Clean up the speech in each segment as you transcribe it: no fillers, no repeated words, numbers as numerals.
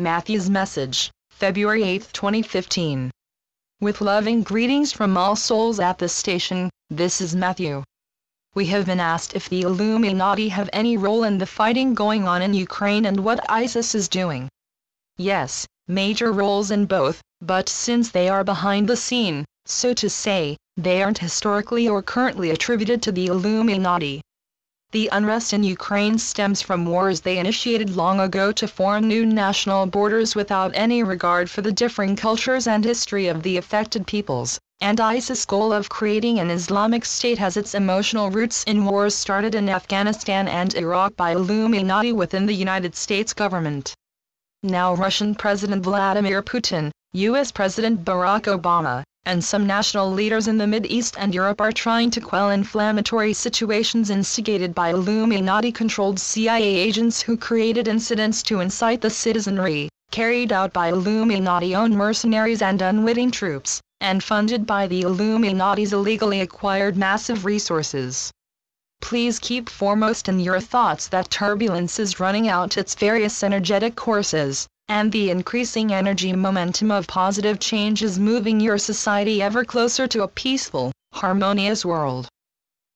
Matthew's message, February 8, 2015. With loving greetings from all souls at this station, this is Matthew. We have been asked if the Illuminati have any role in the fighting going on in Ukraine and what ISIS is doing. Yes, major roles in both, but since they are behind the scene, so to say, they aren't historically or currently attributed to the Illuminati. The unrest in Ukraine stems from wars they initiated long ago to form new national borders without any regard for the differing cultures and history of the affected peoples, and ISIS' goal of creating an Islamic State has its emotional roots in wars started in Afghanistan and Iraq by Illuminati within the United States government. Now Russian President Vladimir Putin, US President Barack Obama, and some national leaders in the Mideast and Europe are trying to quell inflammatory situations instigated by Illuminati-controlled CIA agents who created incidents to incite the citizenry, carried out by Illuminati-owned mercenaries and unwitting troops, and funded by the Illuminati's illegally acquired massive resources. Please keep foremost in your thoughts that turbulence is running out its various energetic courses, and the increasing energy momentum of positive change is moving your society ever closer to a peaceful, harmonious world.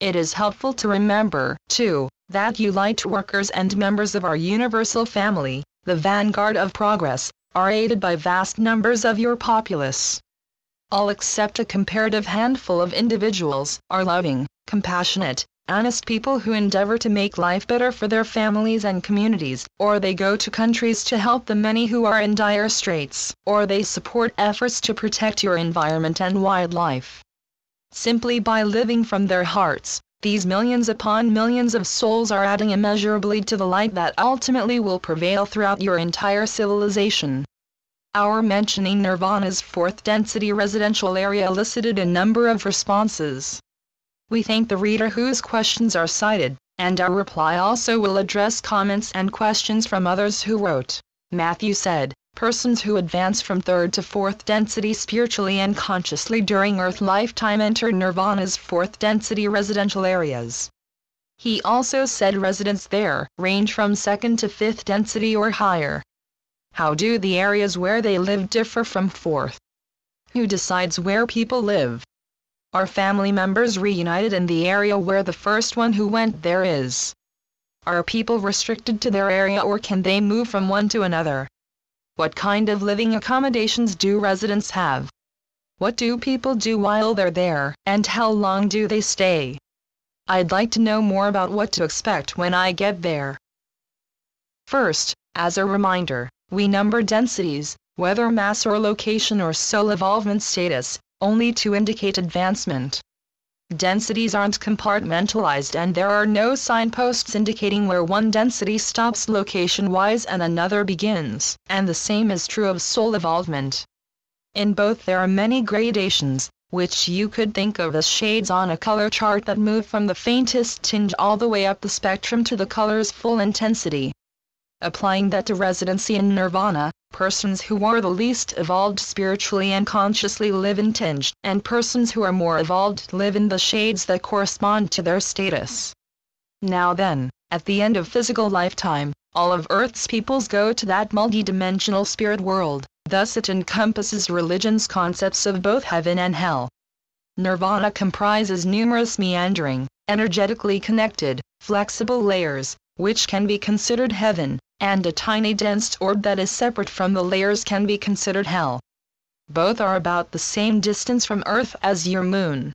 It is helpful to remember, too, that you light workers and members of our universal family, the vanguard of progress, are aided by vast numbers of your populace. All except a comparative handful of individuals are loving, compassionate, honest people who endeavor to make life better for their families and communities, or they go to countries to help the many who are in dire straits, or they support efforts to protect your environment and wildlife. Simply by living from their hearts, these millions upon millions of souls are adding immeasurably to the light that ultimately will prevail throughout your entire civilization. Our mentioning Nirvana's fourth density residential area elicited a number of responses. We thank the reader whose questions are cited, and our reply also will address comments and questions from others who wrote. Matthew said, persons who advance from third to fourth density spiritually and consciously during Earth lifetime enter Nirvana's fourth density residential areas. He also said residents there range from second to fifth density or higher. How do the areas where they live differ from fourth? Who decides where people live? Are family members reunited in the area where the first one who went there is? Are people restricted to their area or can they move from one to another? What kind of living accommodations do residents have? What do people do while they're there, and how long do they stay? I'd like to know more about what to expect when I get there. First, as a reminder, we number densities, whether mass or location or soul evolvement status, only to indicate advancement. Densities aren't compartmentalized and there are no signposts indicating where one density stops location-wise and another begins, and the same is true of soul evolvement. In both there are many gradations, which you could think of as shades on a color chart that move from the faintest tinge all the way up the spectrum to the color's full intensity. Applying that to residency in Nirvana, persons who are the least evolved spiritually and consciously live in tinged, and persons who are more evolved live in the shades that correspond to their status. Now then, at the end of physical lifetime, all of Earth's peoples go to that multidimensional spirit world, thus it encompasses religion's concepts of both heaven and hell. Nirvana comprises numerous meandering, energetically connected, flexible layers, which can be considered heaven, and a tiny dense orb that is separate from the layers can be considered hell. Both are about the same distance from Earth as your moon.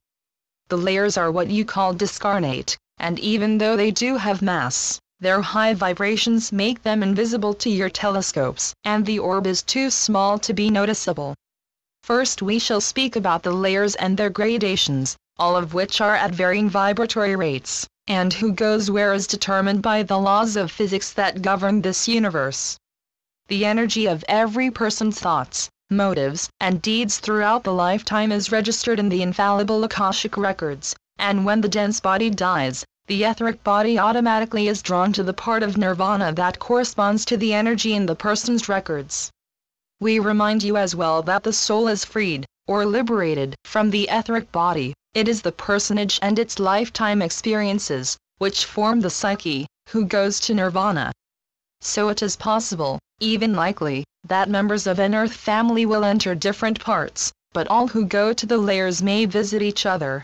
The layers are what you call discarnate, and even though they do have mass, their high vibrations make them invisible to your telescopes, and the orb is too small to be noticeable. First we shall speak about the layers and their gradations, all of which are at varying vibratory rates, and who goes where is determined by the laws of physics that govern this universe. The energy of every person's thoughts, motives, and deeds throughout the lifetime is registered in the infallible Akashic records, and when the dense body dies, the etheric body automatically is drawn to the part of Nirvana that corresponds to the energy in the person's records. We remind you as well that the soul is freed, or liberated, from the etheric body. It is the personage and its lifetime experiences, which form the psyche, who goes to Nirvana. So it is possible, even likely, that members of an Earth family will enter different parts, but all who go to the layers may visit each other.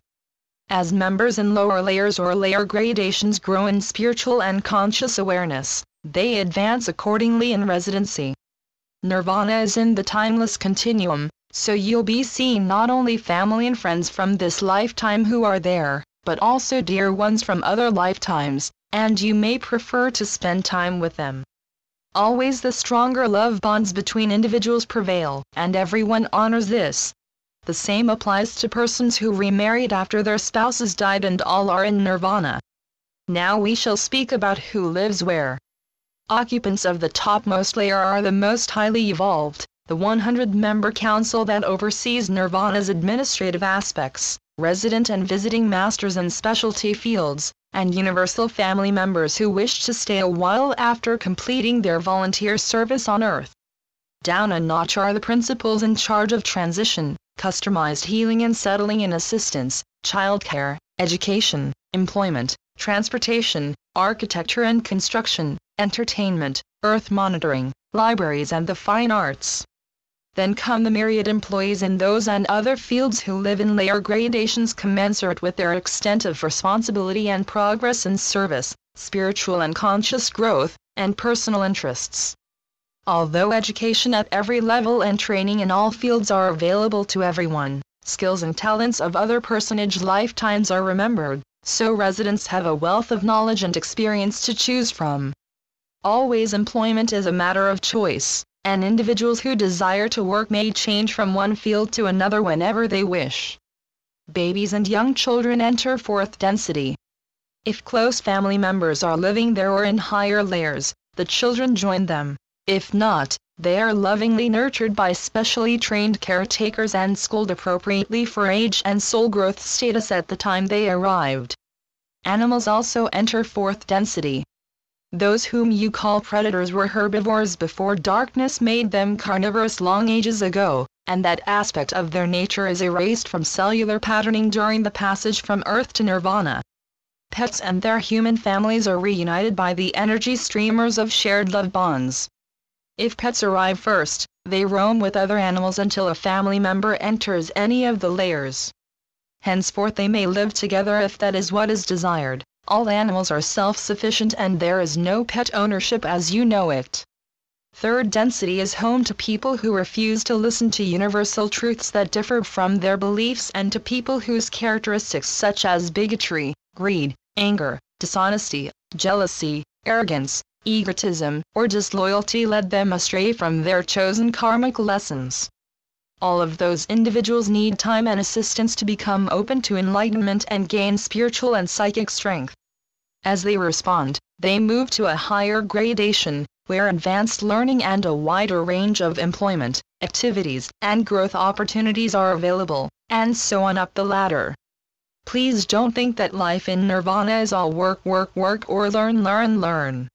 As members in lower layers or layer gradations grow in spiritual and conscious awareness, they advance accordingly in residency. Nirvana is in the timeless continuum, so you'll be seeing not only family and friends from this lifetime who are there, but also dear ones from other lifetimes, and you may prefer to spend time with them. Always the stronger love bonds between individuals prevail, and everyone honors this. The same applies to persons who remarried after their spouses died, and all are in nirvana. Now we shall speak about who lives where. Occupants of the topmost layer are the most highly evolved, the 100-member council that oversees nirvana's administrative aspects, resident and visiting masters in specialty fields, and universal family members who wish to stay a while after completing their volunteer service on Earth. Down a notch are the principals in charge of transition, customized healing and settling in assistance, childcare, education, employment, transportation, architecture and construction, entertainment, Earth monitoring, libraries and the fine arts. Then come the myriad employees in those and other fields who live in layer gradations commensurate with their extent of responsibility and progress in service, spiritual and conscious growth, and personal interests. Although education at every level and training in all fields are available to everyone, skills and talents of other personage lifetimes are remembered, so residents have a wealth of knowledge and experience to choose from. Always employment is a matter of choice, and individuals who desire to work may change from one field to another whenever they wish. Babies and young children enter fourth density. If close family members are living there or in higher layers, the children join them. If not, they are lovingly nurtured by specially trained caretakers and schooled appropriately for age and soul growth status at the time they arrived. Animals also enter fourth density. Those whom you call predators were herbivores before darkness made them carnivorous long ages ago, and that aspect of their nature is erased from cellular patterning during the passage from Earth to Nirvana. Pets and their human families are reunited by the energy streamers of shared love bonds. If pets arrive first, they roam with other animals until a family member enters any of the layers. Henceforth they may live together if that is what is desired. All animals are self-sufficient and there is no pet ownership as you know it. Third density is home to people who refuse to listen to universal truths that differ from their beliefs and to people whose characteristics such as bigotry, greed, anger, dishonesty, jealousy, arrogance, egotism, or disloyalty led them astray from their chosen karmic lessons. All of those individuals need time and assistance to become open to enlightenment and gain spiritual and psychic strength. As they respond, they move to a higher gradation, where advanced learning and a wider range of employment, activities, and growth opportunities are available, and so on up the ladder. Please don't think that life in nirvana is all work or learn.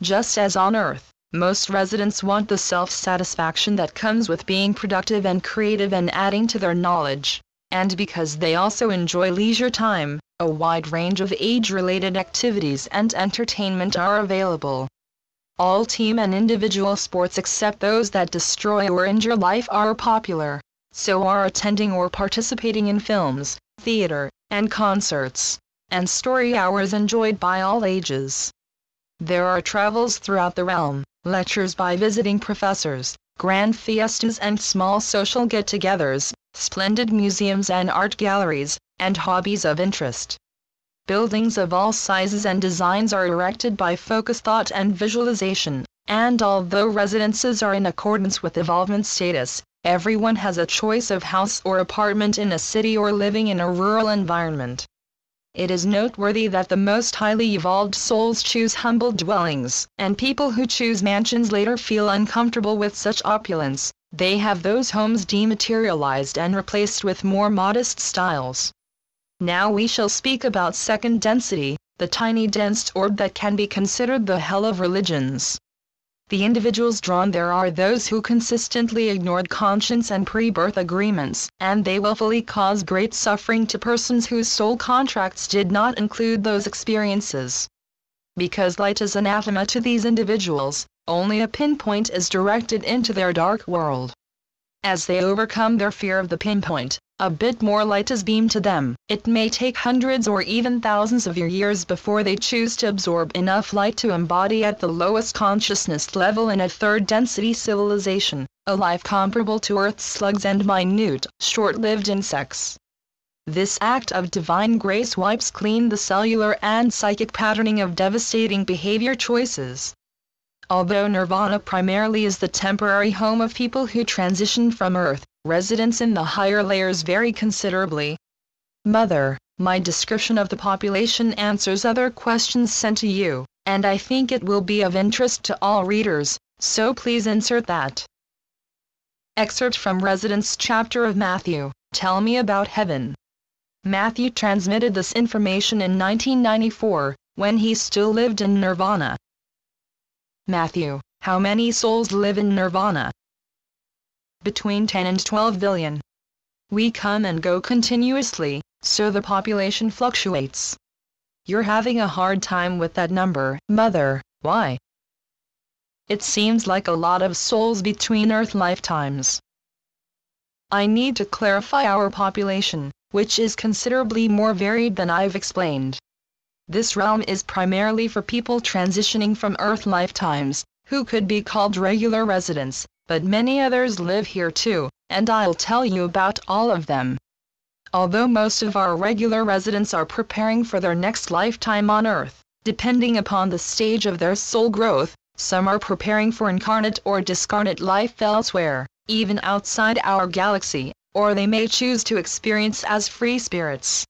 Just as on Earth, most residents want the self-satisfaction that comes with being productive and creative and adding to their knowledge, and because they also enjoy leisure time, a wide range of age-related activities and entertainment are available. All team and individual sports except those that destroy or injure life are popular, so are attending or participating in films, theater, and concerts, and story hours enjoyed by all ages. There are travels throughout the realm, lectures by visiting professors, grand fiestas and small social get-togethers, splendid museums and art galleries, and hobbies of interest. Buildings of all sizes and designs are erected by focused thought and visualization, and although residences are in accordance with evolvement status, everyone has a choice of house or apartment in a city or living in a rural environment. It is noteworthy that the most highly evolved souls choose humble dwellings, and people who choose mansions later feel uncomfortable with such opulence. They have those homes dematerialized and replaced with more modest styles. Now we shall speak about second density, the tiny dense orb that can be considered the hell of religions. The individuals drawn there are those who consistently ignored conscience and pre-birth agreements, and they willfully cause great suffering to persons whose soul contracts did not include those experiences. Because light is anathema to these individuals, only a pinpoint is directed into their dark world. As they overcome their fear of the pinpoint, a bit more light is beamed to them. It may take hundreds or even thousands of years before they choose to absorb enough light to embody at the lowest consciousness level in a third-density civilization, a life comparable to Earth's slugs and minute, short-lived insects. This act of divine grace wipes clean the cellular and psychic patterning of devastating behavior choices. Although nirvana primarily is the temporary home of people who transition from Earth, residents in the higher layers vary considerably. Mother, my description of the population answers other questions sent to you, and I think it will be of interest to all readers, so please insert that. Excerpt from Residents chapter of Matthew, Tell Me About Heaven. Matthew transmitted this information in 1994, when he still lived in Nirvana. Matthew, how many souls live in Nirvana? Between 10 and 12 billion. We come and go continuously, so the population fluctuates. You're having a hard time with that number, Mother, why? It seems like a lot of souls between Earth lifetimes. I need to clarify our population, which is considerably more varied than I've explained. This realm is primarily for people transitioning from Earth lifetimes, who could be called regular residents, but many others live here too, and I'll tell you about all of them. Although most of our regular residents are preparing for their next lifetime on Earth, depending upon the stage of their soul growth, some are preparing for incarnate or discarnate life elsewhere, even outside our galaxy, or they may choose to experience as free spirits.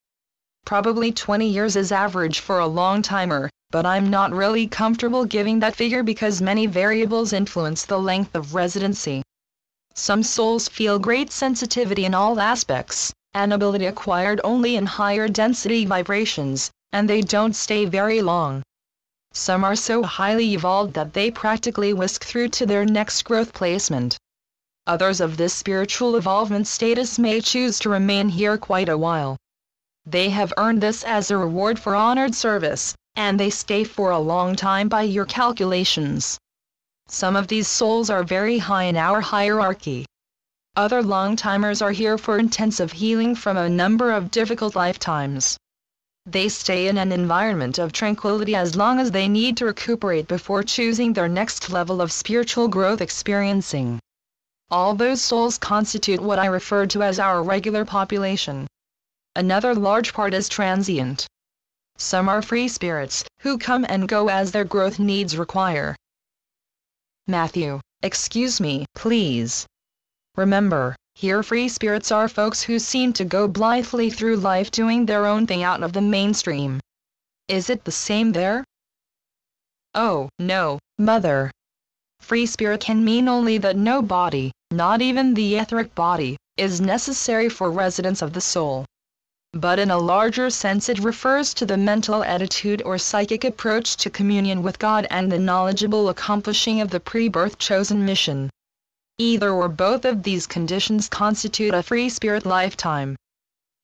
Probably 20 years is average for a long-timer, but I'm not really comfortable giving that figure because many variables influence the length of residency. Some souls feel great sensitivity in all aspects, an ability acquired only in higher density vibrations, and they don't stay very long. Some are so highly evolved that they practically whisk through to their next growth placement. Others of this spiritual evolvement status may choose to remain here quite a while. They have earned this as a reward for honored service, and they stay for a long time by your calculations. Some of these souls are very high in our hierarchy. Other long-timers are here for intensive healing from a number of difficult lifetimes. They stay in an environment of tranquility as long as they need to recuperate before choosing their next level of spiritual growth experiencing. All those souls constitute what I refer to as our regular population. Another large part is transient. Some are free spirits, who come and go as their growth needs require. Matthew, excuse me, please. Remember, here free spirits are folks who seem to go blithely through life doing their own thing out of the mainstream. Is it the same there? Oh, no, Mother. Free spirit can mean only that no body, not even the etheric body, is necessary for residence of the soul. But in a larger sense it refers to the mental attitude or psychic approach to communion with God and the knowledgeable accomplishing of the pre-birth chosen mission. Either or both of these conditions constitute a free spirit lifetime.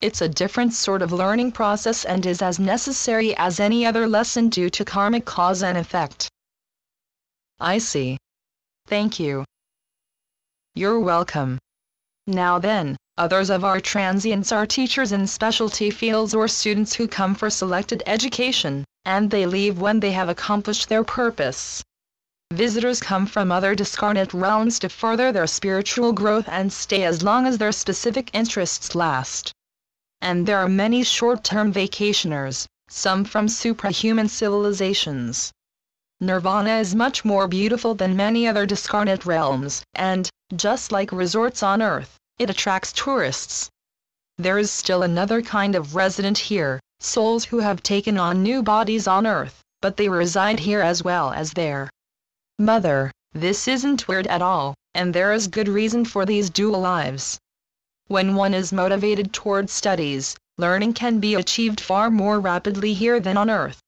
It's a different sort of learning process and is as necessary as any other lesson due to karmic cause and effect. I see. Thank you. You're welcome. Now then, others of our transients are teachers in specialty fields or students who come for selected education, and they leave when they have accomplished their purpose. Visitors come from other discarnate realms to further their spiritual growth and stay as long as their specific interests last. And there are many short-term vacationers, some from suprahuman civilizations. Nirvana is much more beautiful than many other discarnate realms, and, just like resorts on Earth, it attracts tourists. There is still another kind of resident here, souls who have taken on new bodies on Earth, but they reside here as well as there. Mother, this isn't weird at all, and there is good reason for these dual lives. When one is motivated toward studies, learning can be achieved far more rapidly here than on Earth.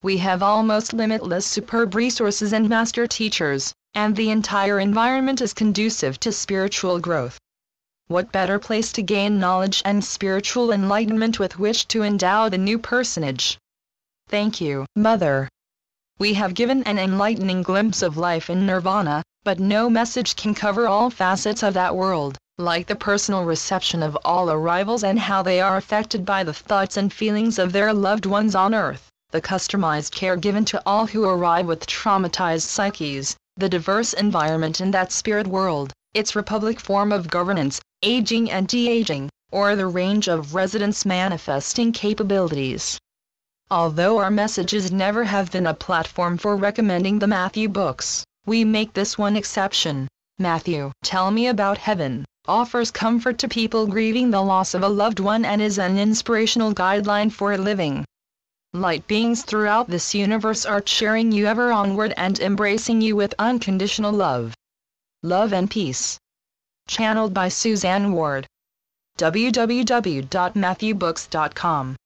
We have almost limitless superb resources and master teachers, and the entire environment is conducive to spiritual growth. What better place to gain knowledge and spiritual enlightenment with which to endow the new personage? Thank you, Mother. We have given an enlightening glimpse of life in nirvana, but no message can cover all facets of that world, like the personal reception of all arrivals and how they are affected by the thoughts and feelings of their loved ones on earth, the customized care given to all who arrive with traumatized psyches, the diverse environment in that spirit world, its republic form of governance, aging and de-aging, or the range of residents' manifesting capabilities. Although our messages never have been a platform for recommending the Matthew books, we make this one exception. Matthew, Tell Me About Heaven, offers comfort to people grieving the loss of a loved one and is an inspirational guideline for living. Light beings throughout this universe are cheering you ever onward and embracing you with unconditional love. Love and peace. Channeled by Suzanne Ward. www.matthewbooks.com